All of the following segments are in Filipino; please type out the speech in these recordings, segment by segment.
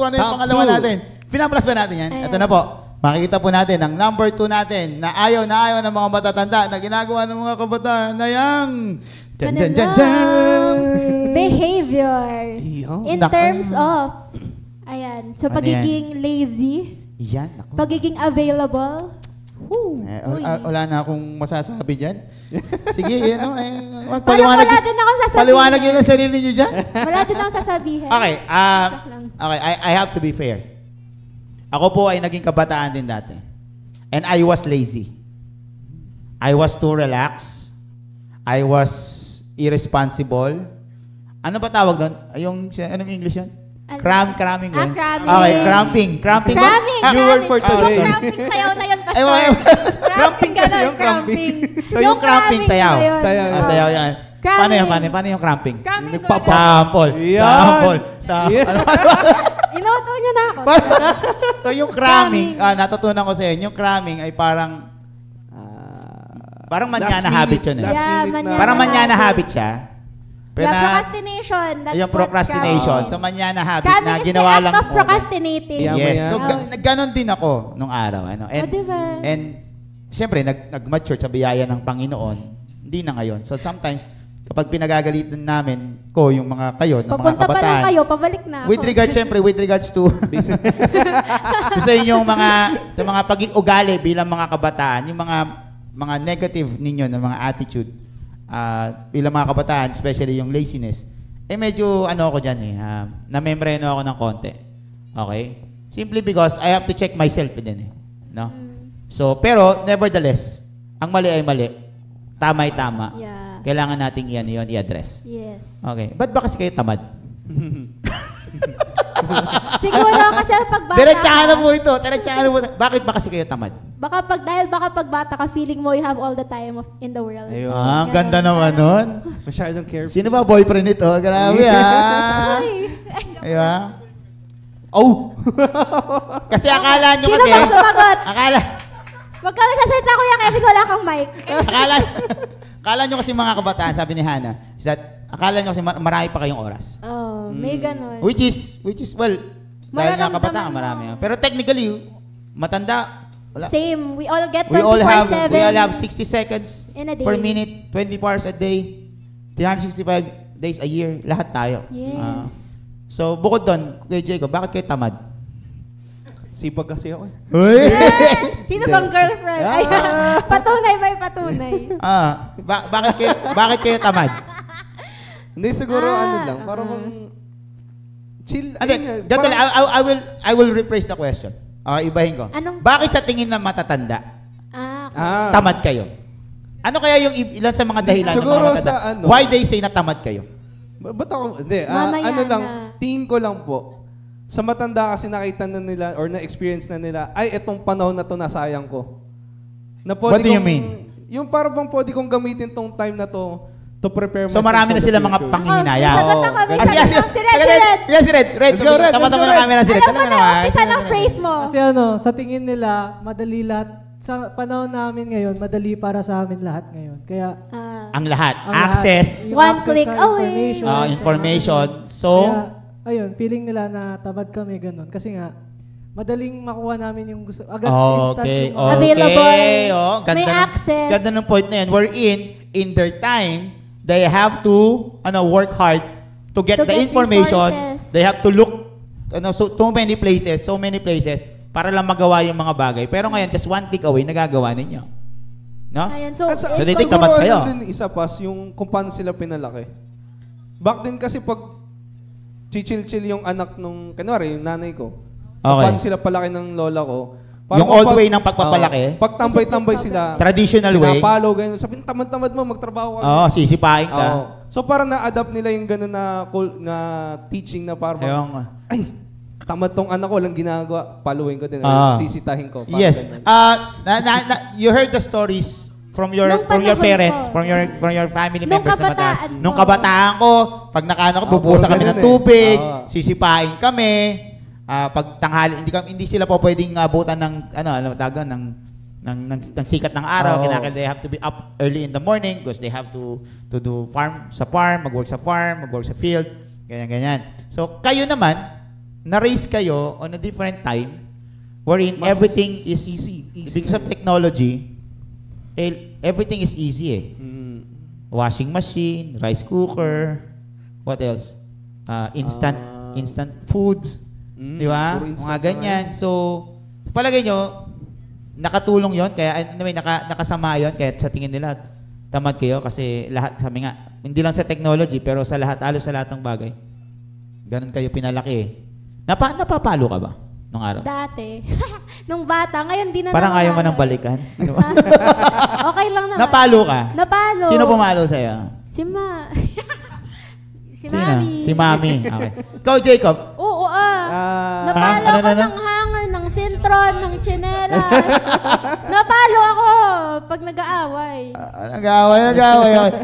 ano yung pangalawa natin. Pinaplus ba natin yan? Ito na po. Makikita po natin ang number 2 natin na ayaw ng mga matatanda na ginagawa ng mga kabataan na yang behavior. In terms of, sa pagiging lazy, pagiging available. Wala na akong masasabi dyan. Sige, paliwanag yun ang sarili nyo dyan. Wala din akong sasabihin. Okay, I have to be fair. Ako po ay naging kabataan din dati. And I was lazy. I was too relaxed. I was irresponsible. Ano ba tawag doon? Anong English yun? Cramming. Cramming. Okay, cramping. Cramping ba? New word for today. Yung cramping sayaw na yun, Pastor. Cramping kasi yung cramping. So yung cramping sayaw. Sayaw. Sayaw yan. Paano yan? Paano yung cramping? Nagpapa-sample. Inuto nyo na ako. So yung cramming, natutunan ko sa inyo, yung cramming ay parang manyana habit yun. Parang manyana habit siya. Procrastination. Yung procrastination. So manyana habit na ginawa lang. Act of procrastinating. Yes. So ganon din ako nung araw. And siyempre, nag-mature sa biyaya ng Panginoon. Hindi na ngayon. So sometimes, kapag pinagagalitan namin yung mga kayo, ng mga kabataan. Papunta pa lang kayo, pabalik na ako. With regards to sa inyong mga pag-ugali bilang mga kabataan, yung mga negative ninyo na mga attitude bilang mga kabataan, especially yung laziness, medyo ako dyan na-membreno ako ng konti. Okay? Simply because I have to check myself din no? So, pero nevertheless, ang mali ay mali. Tama ay tama. Yeah. Kailangan nating i-address. Yes. Okay. Ba't ba kasi kayo tamad? Siguro kasi pagbata Diretsahan na po ito. Bakit ba kasi kayo tamad? Dahil pagbata ka, feeling mo you have all the time in the world. Ayun. Ang ganda naman nun. Masyadong careful. Sino ba boyfriend nito? Grabe Ayun. Kasi akala nyo Sino kasi... ba sumagot? Wag ka nagsasalita, Kuya Kevin, wala kang mic. Akala nyo kasi mga kabataan, sabi ni Hannah, is that akala nyo kasi marami pa kayong oras. May ganun. Which is, well, dahil nga kabataan, marami. Pero technically, matanda, wala. Same. We all get 24/7. We all have 60 seconds in a day. per minute, 24 hours a day, 365 days a year. Lahat tayo. Yes. So, bukod doon, kay Jacob, bakit kayo tamad? Sipag kasi ako. Sino bang girlfriend? Patunay. Bakit kayo tamad? Hindi, siguro lang. Parang chill. I will rephrase the question. Ibahin ko. Bakit sa tingin na matatanda, tamad kayo? Ano kaya yung ilan sa mga dahilan ng mga matatanda? Why they say na tamad kayo? Ba't ako? Hindi. Tingin ko lang po. Sa matanda kasi nakita na nila or na-experience na nila, itong panahon na to nasayang ko. What do you mean? Yung parang bang pwede kong gamitin tong time na to prepare myself. So marami na sila mga panghihinayang. Sagot na kami. Si Red. Red. Tama-tama na kami na si Red. Alam mo na, umpisa ng phrase mo. Kasi sa tingin nila, madali lahat. Sa panahon namin ngayon, madali para sa amin lahat ngayon. Kaya, ang lahat. Access. One click away. Information. So, ayun, feeling nila na tamad kami ganun. Kasi nga, madaling makuha namin yung gusto. Agad okay. Available. May access. Ganda ng point na yan. We're in their time, they have to work hard to get the information. Resources. They have to look so many places para lang magawa yung mga bagay. Pero ngayon, just one click away, nagagawa ninyo. No? Ayan, so they think tamad kayo. Din isa pas, yung kung paano sila pinalaki. Back din kasi pag chill yung anak nung, kanwari, yung nanay ko. Paano sila palaki ng lola ko. Yung old way ng pagpapalaki. Pag tambay-tambay sila. Traditional way. Pinapalo, ganyan. Sabi, tamad-tamad mo, magtrabaho Oo, ka. sisipain ka. So parang na-adapt nila yung gano'n na teaching na parang, ay, tamad tong anak ko, lang ginagawa. Paluin ko din. Sisitahin ko. Yes. You heard the stories from your parents, from your family members na mataas. Nung kabataan ko, pag nakaano ko, bubuhusan kami ng tubig, sisipain kami. Pag tanghali, hindi sila po pwedeng abutan ng ng sikat ng araw. Kinakailangan they have to be up early in the morning because they have to do farm, mag-work sa field, ganyan. So kayo naman, na-raise kayo on a different time wherein Mas everything is easy. because of technology, everything is easy eh. Washing machine, rice cooker, what else? Instant foods, di ba? puro instant Mga ganyan. So, palagay nyo, nakatulong yon kaya anyway, nakasama yon kaya sa tingin nila, tamad kayo kasi lahat, sabi nga, hindi lang sa technology, pero sa lahat, halos sa lahat ng bagay. Ganun kayo pinalaki eh. Napapalo ka ba nung araw? Dati. Nung bata. Ngayon, di na Parang ayaw mo napapalo. nang balikan. Di ba? Okay lang naman. Napalo ka? Napalo. Sino pumalo sa'yo? Si Sino? Mami. Si Mami. Okay. Ikaw, Jacob? Oo, napalo Ano, ako ano? ng hanger, ng sintron, ng tsinelas. Napalo ako pag nag-aaway. Nag-aaway.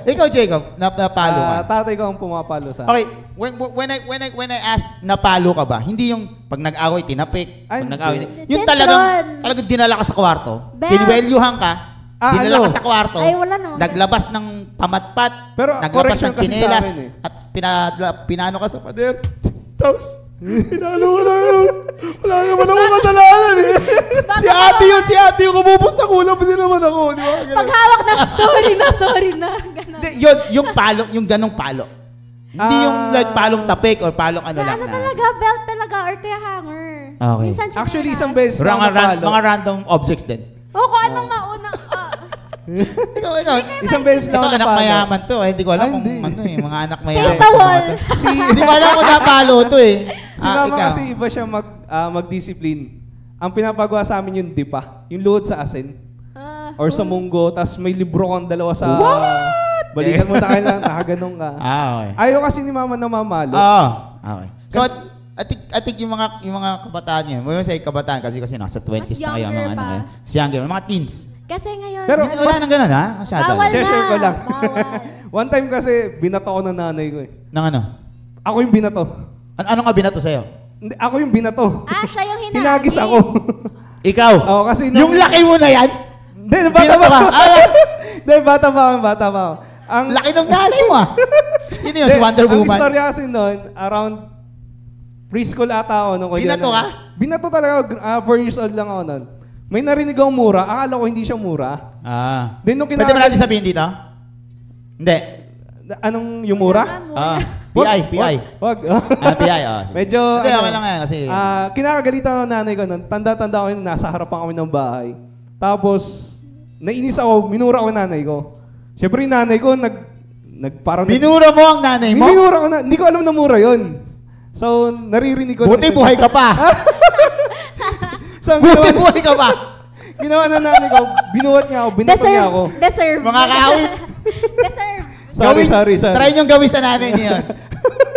Ikaw, Jacob, napalo ka? Tatay ko ang pumapalo sa Okay, when I ask napalo ka ba, hindi yung pag nag-away tinapik, Ay, pag nag-away, hindi. yung Sentron. talagang dinala ka sa kwarto, Bel. kinwelyuhan ka, dinala ano? ka sa kwarto, Ay, wala naman. naglabas ng pamatpat, Pero naglabas correction ng kasi sa tsinelas, akin eh. at pinano ka sa pader, tapos, pinalo ka na yun. Wala naman ako kasalanan eh. Si ate yung kumupos na kulang din naman ako. Di ba? Ganun. Paghawak na, sorry na. Ganon. Hindi, yung palo, yung ganong palo. Hindi yung like palong tapik or palong ano lang Ano na. talaga, belt talaga, or kaya hanger. Okay. Minsan tsinelas. Actually, isang beses na napalo. Mga random objects din. O, kung anong maunang, Ikaw. Isang beses Ito, na anak napalo. mayaman to. Hindi ko alam Ay, kung hindi. ano eh. Mga anak mayaman. Face the wall. Hindi ko alam kung napalo to eh. Si mama ikaw. kasi iba siya mag-discipline. Ang pinapagawa sa amin yung dipa, yung load sa asin. Or sa munggo, tas may libro kang dalawa sa... Balikan mo na kayo lang, nakaganong ka. Okay. Ayaw kasi ni mama na mamalo. Oo. Okay. So, I think yung mga kabataan niya, mo sa kabataan kasi nasa 20s na kayo ang mga younger ano pa. ngayon. Si younger, mga teens. Kasi ngayon, Pero- Hindi, wala nang ganun ha? Masyado. bawal na. Share ko lang. Bawal. One time kasi, binato ko ng nanay ko eh. Nang ano? Ako yung binato. Ano nga binato sa'yo? Hindi, ako yung binato. Siya yung hinagis. Hinagis ako. Ikaw? Oo, kasi Yung laki mo na yan? Hindi, bata Binato pa ka? ako. Hindi, bata pa ako. Ang Laki ng nanay mo ah. Sino yun? Si Wonder Ang Woman? istorya kasi noon, around preschool ata ako nung Binato ka? Binato talaga, 4 years old lang ako noon. May narinig akong mura, akala ko hindi siya mura. Then nung pwede ba natin sabihin dito? Hindi. Anong yung mura? PI. Wag. PI, sige. Medyo, Hindi, okay lang yan kasi. kinakagalitan ako ng nanay ko noon. Tanda-tanda ko yun, nasa harapan kami ng bahay. Tapos, nainis ako, minura ko yung nanay ko. Siyempre yung nanay ko, Minura mo ang nanay mo? Minura ko na, hindi ko alam na mura yun. So, naririnig ko. Buti buhay ka pa. So, ang Buti buhay ka pa. ginawa na nanay ko, binuhat niya ako, binato niya ako. Deserve. Mga kaawit. Deserve. Sorry. Try nyo gawin sa nanay niyo yun.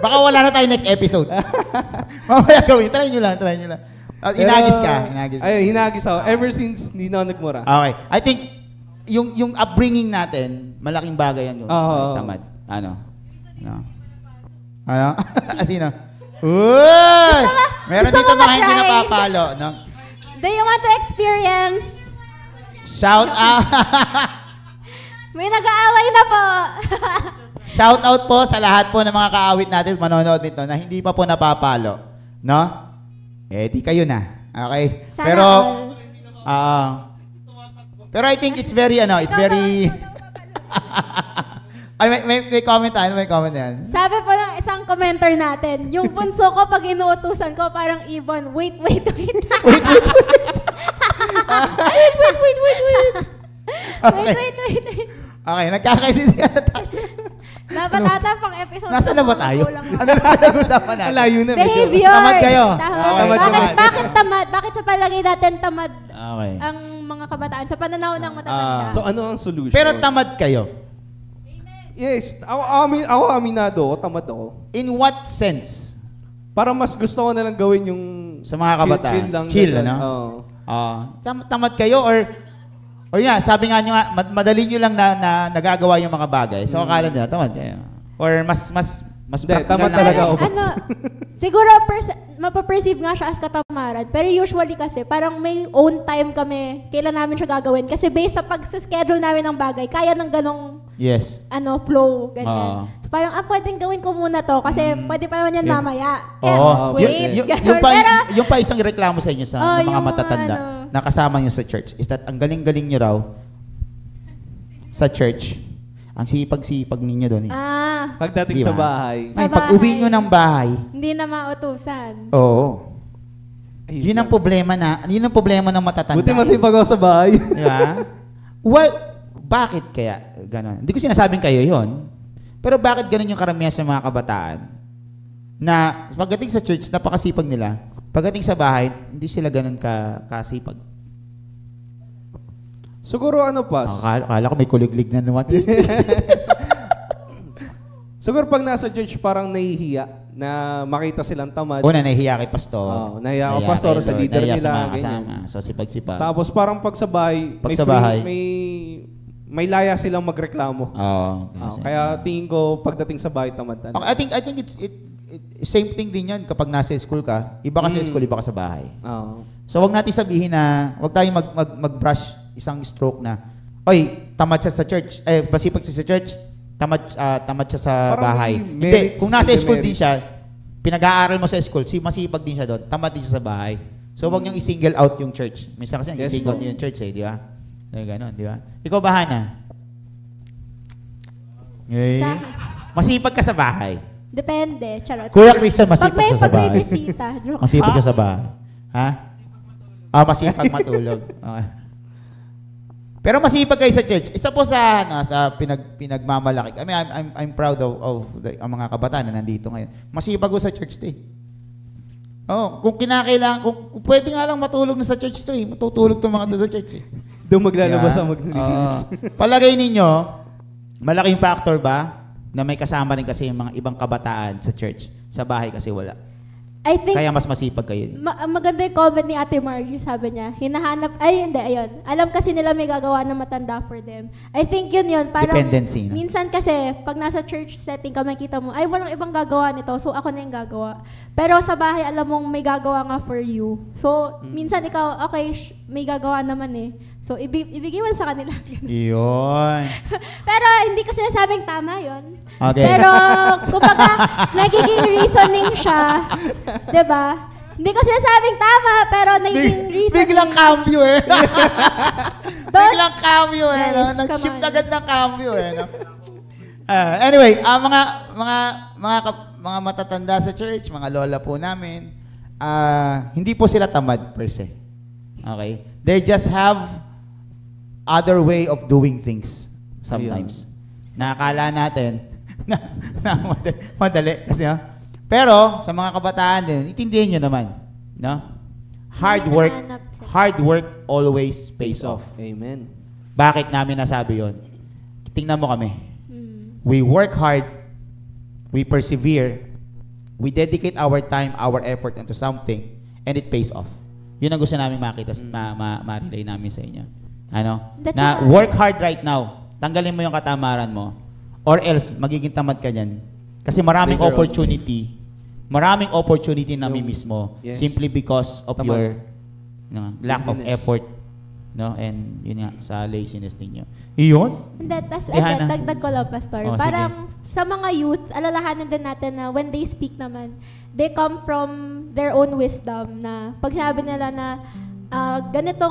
Baka wala na tayo next episode. Mamaya gawin. Try nyo lang. Inagis ka. Ay, hinagis ako. Ever since, hindi na ako nagmura. Okay. I think, yung upbringing natin, malaking bagay yan. Oo. Tamad. Ano? Sino? Uy! Meron gusto dito mo mga hindi ma-try? napapalo. No? Do you want to experience? Shout out. May nag-aaway na po. Shout out po sa lahat po ng mga kaawit natin manonood nito na hindi pa po napapalo. No? Di kayo na. Okay? Sana Pero, all. pero I think it's very, it's very... Ay, may comment tayo. May comment yan. Sabi po ng isang commenter natin, yung bunso ko pag inuutusan ko parang ibon. Wait. Wait. Wait. Okay, nagkakaintindihan na tayo. Dapat ata pang episode. Nasaan na ba tayo? Ano na pinag-usapan natin? Alayo na. medyo. Behavior. Tamad kayo. Tamad. Okay, Bakit tamad? Bakit sa palagay natin tamad Okay. ang mga kabataan sa pananaw ng matatanda? So, ano ang solution? Pero tamad kayo. Yes. Ako aminado ako, tamad ako. In what sense? Parang mas gusto ko na lang gawin yung Sa mga kabataan. Chill, Chill, ganun. ano? Oo. Tamad kayo or sabi nga nyo nga, madali nyo lang na nagagawa yung mga bagay. So, akala nila, tamad kayo. Or mas Hindi, practical tamad lang talaga kayo. ako. Siguro mapaperceive nga siya as katamaran. Pero usually kasi, parang may own time kami. Kailan namin siya gagawin. Kasi based sa pag-schedule namin ng bagay, kaya ng ganong Yes. flow, ganyan. Oo. So, parang, pwedeng gawin ko muna to kasi pwede pa naman yan Yeah. mamaya. Kaya, Oo. wait. Yung pa, Pero, yung pa isang reklamo sa inyo sa ng mga yung matatanda na kasama nyo sa church is that ang galing-galing nyo raw sa church. Ang sipag-sipag ninyo doon. Pagdating Di sa ba? bahay. Sa Pag uwi nyo ng bahay, hindi na mautusan. oo. Yun ang problema ng matatanda. Buti masipag ako sa bahay. Di ba? Well, bakit kaya gano'n? Hindi ko sinasabing kayo yon. Pero bakit gano'n yung karamihan sa mga kabataan? Na pagdating sa church, napakasipag nila. Pagdating sa bahay, hindi sila gano'n kasipag. Siguro Akala ko may kuliglig na naman. Siguro pag nasa church parang nahihiya na makita silang tamad. Una, nahihiya kay pastor. Oo, nahihiya kay pastor, sa leader nahihiya nila, sa mga ganyan. kasama. So, sipag-sipag. Tapos parang pag sa bahay, may laya silang magreklamo. Oo. Kaya tingin ko pagdating sa bahay tamad. Okay, I think it's same thing din yan kapag nasa school ka. Iba ka sa school, iba ka sa bahay. Oo. So, wag natin sabihin na, wag tayong mag-brush isang stroke na, oy, tamad siya sa church. Masipag siya sa church, tamad siya sa Parang bahay. may Hindi, merits, kung nasa may school din merits. siya, pinag-aaral mo sa school, masipag din siya doon, tamad din siya sa bahay. So, wag niyong i-single out yung church. Minsan kasi Yes, i-single po. niyo yung church di ba? Ganon, di ba? Ikaw ba, Hana? Masipag ka sa bahay. Depende, charot. Kuya Christian, masipag ka sa Pag may bahay. bisita, joke. Masipag ka sa bahay. Ha? Masipag matulog. Okay. Pero masipag kayo sa church. Isa po sa pinagmamalaki. I mean, I'm proud of ang mga kabataan na nandito ngayon. Masipag ko sa church 'to eh. Kung kinakailangan, kung pwede nga lang matulog na sa church 'to eh. Matutulog 'tong mga 'to sa church eh. Doon maglalabas Yeah. ang maglilinis. Palagay ninyo, malaking factor ba na may kasama rin kasi yung mga ibang kabataan sa church? Sa bahay kasi wala. I think, Kaya mas masipag kayo. maganda yung comment ni Ate Margie, sabi niya, ayun. Alam kasi nila may gagawa na matanda for them. I think yun. Parang, Dependency na. minsan kasi, pag nasa church setting ka, makita mo, ay, walang ibang gagawa nito, so ako na yung gagawa. Pero sa bahay, alam mong may gagawa nga for you. So, minsan ikaw, okay, may gagawa naman eh. So, ibigay mo sa kanila. Iyon. Pero, hindi ko sinasabing tama yun. Okay. Pero, kumbaga, nagiging reasoning siya. Diba? Hindi ko sinasabing tama, pero nagiging reasoning. Biglang cambio eh. Biglang cambio eh. Guys, No? come Nag-shift on. agad ng cambio eh. No? Anyway, mga matatanda sa church, mga lola po namin, hindi po sila tamad per se. Okay? They just have other way of doing things sometimes. Nakakala natin na madali kasi pero sa mga kabataan din, itindihan nyo naman, no? Hard work always pays off. Amen. Bakit namin nasabi 'yon? Tingnan mo kami. We work hard, we persevere, we dedicate our time, our effort into something, and it pays off. Yun ang gusto namin makita, ma-relay namin sa inyo. Ano? That's Na right. work hard right now. Tanggalin mo yung katamaran mo. Or else, magiging tamad ka dyan. Kasi maraming Later on. opportunity na mimiss mo. Yes. Simply because of Tamad. your lack of Laziness. effort. No? And yun nga, sa laziness ninyo. Iyon? Hannah. Dagdag ko lang, Pastor. Oh, Parang sa mga youth, alalahanin din natin na when they speak naman, they come from their own wisdom na pag sinabi nila na ganito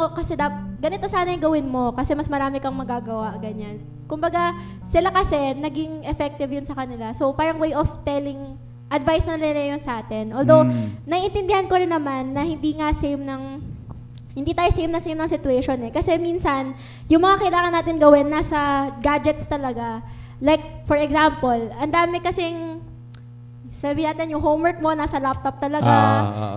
sana yung gawin mo kasi mas marami kang magagawa, ganyan. Kumbaga, sila kasi naging effective yun sa kanila. So, parang way of telling, advice na nila yun sa atin. Although, naiintindihan ko rin naman na hindi tayo same ng situation eh. Kasi minsan, yung mga kailangan natin gawin nasa gadgets talaga. Like, for example, ang dami kasing sabi natin, yung homework mo, nasa laptop talaga.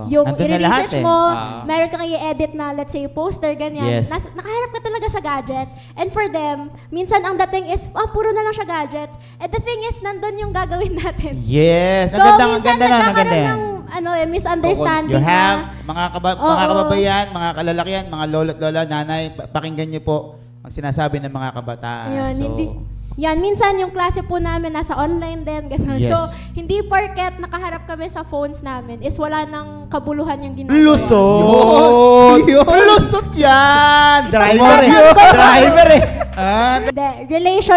Yung Andun na lahat i-research eh. mo, meron kang i-edit na, let's say, poster, ganyan. Yes. Nakaharap ka talaga sa gadgets. And for them, minsan ang dating is, puro na lang siya gadgets. And the thing is, nandun yung gagawin natin. Yes. So, Ang minsan ganda na, maganda nagkakaroon yan. ng misunderstanding You have, na, mga Oo. kababayan, mga kalalakihan, mga lolo't lola, nanay, pakinggan niyo po ang sinasabi ng mga kabataan. Ayun, minsan yung klase po namin nasa online din, gano'n. Yes. So, hindi porket nakaharap kami sa phones namin is wala nang kabuluhan yung ginagawa. Lusot! Lusot yan! Driver eh! Driver eh! Relation